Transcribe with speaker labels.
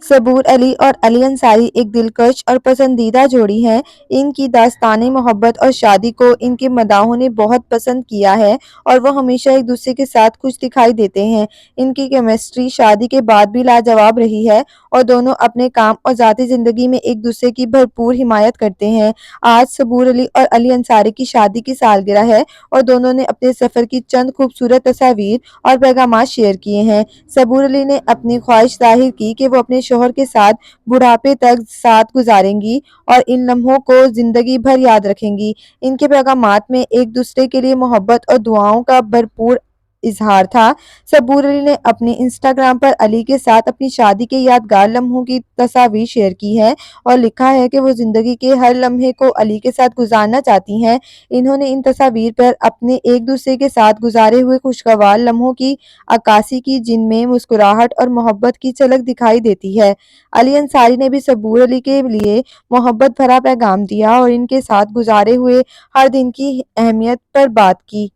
Speaker 1: सबूर अली और अली अंसारी एक दिलकश और पसंदीदा जोड़ी है। इनकी दास्तानी मोहब्बत और शादी को इनके मदाहों ने बहुत पसंद किया है और वो हमेशा एक दूसरे के साथ खुश दिखाई देते हैं। इनकी केमिस्ट्री शादी के बाद भी लाजवाब रही है और दोनों अपने काम और ज़ाती ज़िंदगी में एक दूसरे की भरपूर हिमायत करते हैं। आज सबूर अली और अली अंसारी की शादी की सालगिरह है और दोनों ने अपने सफ़र की चंद खूबसूरत तस्वीर और पैगाम शेयर किए हैं। सबूर अली ने अपनी ख्वाहिश ज़ाहिर की कि वो अपने शौहर के साथ बुढ़ापे तक साथ गुजारेंगी और इन लम्हों को ज़िंदगी भर याद रखेंगी। इनके पैगामात में एक दूसरे के लिए मोहब्बत और दुआओं का भरपूर इजहार था। सबूर अली ने अपने इंस्टाग्राम पर अली के साथ अपनी शादी के यादगार लम्हों की तस्वीर शेयर की है और लिखा है कि वो ज़िंदगी के हर लम्हे को अली के साथ गुजारना चाहती हैं। इन्होंने इन तस्वीर पर अपने एक दूसरे के साथ गुजारे हुए खुशगवार लम्हों की अक्कासी की जिनमें मुस्कुराहट और मोहब्बत की झलक दिखाई देती है। अली अंसारी ने भी सबूर अली के लिए मोहब्बत भरा पैगाम दिया और इनके साथ गुजारे हुए हर दिन की अहमियत पर बात की।